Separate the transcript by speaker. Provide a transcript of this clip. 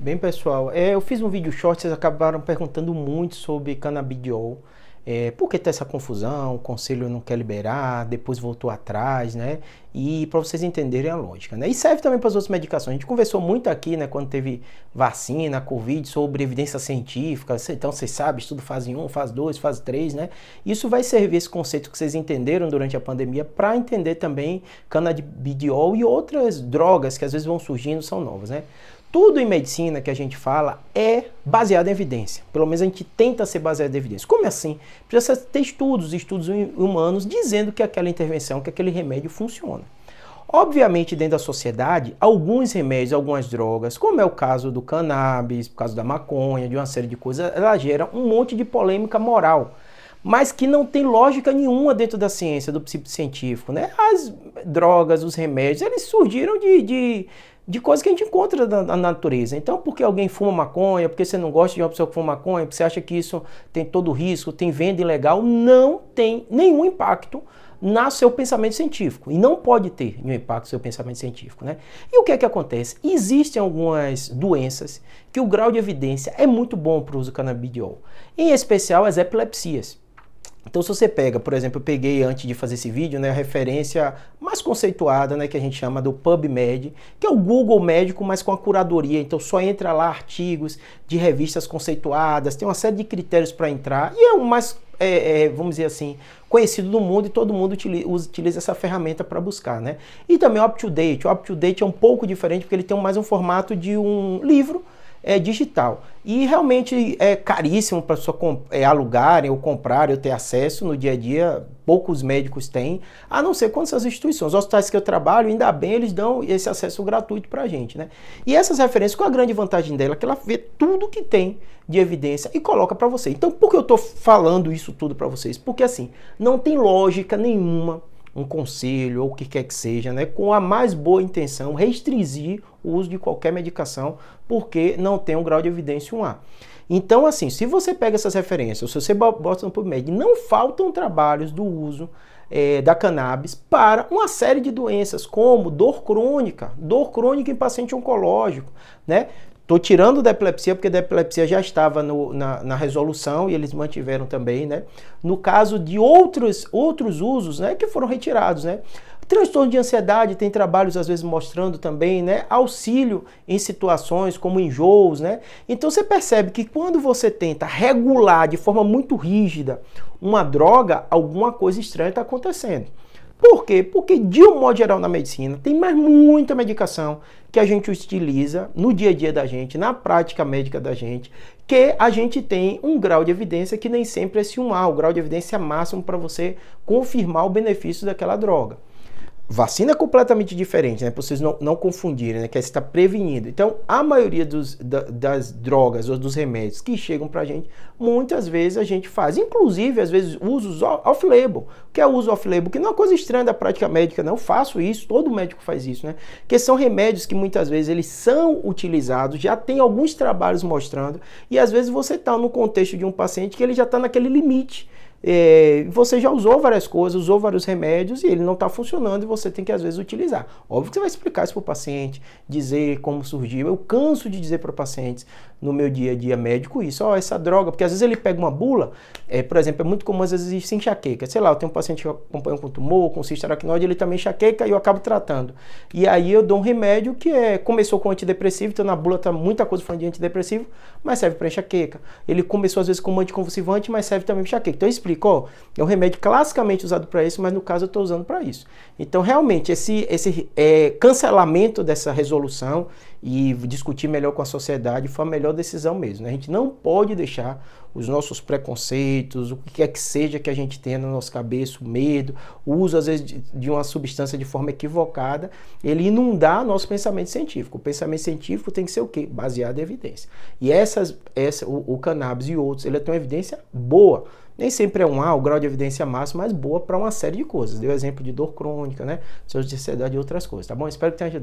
Speaker 1: Bem, pessoal, eu fiz um vídeo short, vocês acabaram perguntando muito sobre canabidiol. Por que tá essa confusão? O conselho não quer liberar, depois voltou atrás, né? E para vocês entenderem a lógica, né? E serve também para as outras medicações. A gente conversou muito aqui, né, quando teve vacina, Covid, sobre evidência científica. Então, vocês sabem, estudo fase 1, fase 2, fase 3, né? Isso vai servir esse conceito que vocês entenderam durante a pandemia para entender também canabidiol e outras drogas que às vezes vão surgindo, são novas, né? Tudo em medicina que a gente fala é baseado em evidência. Pelo menos a gente tenta ser baseado em evidência. Como assim? Precisa ter estudos humanos dizendo que aquela intervenção, que aquele remédio funciona. Obviamente, dentro da sociedade, alguns remédios, algumas drogas, como é o caso do cannabis, o caso da maconha, de uma série de coisas, ela gera um monte de polêmica moral, mas que não tem lógica nenhuma dentro da ciência, do pseudocientífico, né? As drogas, os remédios, eles surgiram de coisas que a gente encontra na natureza. Então, porque alguém fuma maconha, porque você não gosta de uma pessoa que fuma maconha, porque você acha que isso tem todo risco, tem venda ilegal, não tem nenhum impacto no seu pensamento científico. E não pode ter nenhum impacto no seu pensamento científico, né? E o que é que acontece? Existem algumas doenças que o grau de evidência é muito bom para o uso do canabidiol. Em especial as epilepsias. Então, se você pega, por exemplo, eu peguei antes de fazer esse vídeo, né, a referência mais conceituada, né, que a gente chama do PubMed, que é o Google médico, mas com a curadoria. Então, só entra lá artigos de revistas conceituadas, tem uma série de critérios para entrar, e é o mais, vamos dizer assim, conhecido do mundo, e todo mundo utiliza essa ferramenta para buscar, né? E também o UpToDate. O UpToDate é um pouco diferente, porque ele tem mais um formato de um livro, digital. E realmente é caríssimo para a pessoa alugarem ou comprarem ou ter acesso no dia a dia. Poucos médicos têm, a não ser quando essas instituições. Os hospitais que eu trabalho, ainda bem, eles dão esse acesso gratuito para a gente, né? E essas referências, qual a grande vantagem dela? Que ela vê tudo que tem de evidência e coloca para você. Então, por que eu estou falando isso tudo para vocês? Porque assim, não tem lógica nenhuma um conselho ou o que quer que seja, né, com a mais boa intenção, restringir o uso de qualquer medicação porque não tem um grau de evidência 1A. Então, assim, se você pega essas referências, se você bota no PubMed, não faltam trabalhos do uso da cannabis para uma série de doenças, como dor crônica em paciente oncológico, né? Estou tirando da epilepsia, porque da epilepsia já estava na resolução e eles mantiveram também, né? No caso de outros usos, né, que foram retirados, né? Transtorno de ansiedade, tem trabalhos às vezes mostrando também, né, auxílio em situações como enjoos, né? Então você percebe que quando você tenta regular de forma muito rígida uma droga, alguma coisa estranha está acontecendo. Por quê? Porque, de um modo geral, na medicina, tem mais muita medicação que a gente utiliza no dia a dia da gente, na prática médica da gente, que a gente tem um grau de evidência que nem sempre é esse 1A, o grau de evidência máximo para você confirmar o benefício daquela droga. Vacina é completamente diferente, né? Para vocês não confundirem, né? Que você está prevenindo. Então, a maioria das drogas ou dos remédios que chegam para a gente, muitas vezes a gente faz. Inclusive, às vezes, usos off-label. O que é uso off-label? Que não é uma coisa estranha da prática médica, não. Eu faço isso, todo médico faz isso, né? Que são remédios que muitas vezes eles são utilizados, já tem alguns trabalhos mostrando, e às vezes você está no contexto de um paciente que ele já está naquele limite. Você já usou várias coisas, usou vários remédios e ele não está funcionando e você tem que às vezes utilizar. Óbvio que você vai explicar isso para o paciente, dizer como surgiu. Eu canso de dizer para pacientes no meu dia a dia médico isso, essa droga, porque às vezes ele pega uma bula, por exemplo, é muito comum às vezes existe enxaqueca. Sei lá, eu tenho um paciente que acompanha com tumor, com cisto aracnoide, ele também enxaqueca e eu acabo tratando. E aí eu dou um remédio que começou com antidepressivo, então na bula está muita coisa falando de antidepressivo, mas serve para enxaqueca. Ele começou às vezes como anticonvulsivante, mas serve também para enxaqueca. Então eu explico. É um remédio classicamente usado para isso, mas no caso eu estou usando para isso. Então, realmente, esse cancelamento dessa resolução e discutir melhor com a sociedade foi a melhor decisão mesmo, né? A gente não pode deixar os nossos preconceitos, o que quer que seja que a gente tenha na nossa cabeça, o medo, o uso, às vezes, de uma substância de forma equivocada, ele inundar nosso pensamento científico. O pensamento científico tem que ser o quê? Baseado em evidência. E o cannabis e outros, ele tem uma evidência boa. Nem sempre é 1A, o grau de evidência máximo, mas boa para uma série de coisas. Deu exemplo de dor crônica, né? De ansiedade e outras coisas, tá bom? Espero que tenha ajudado.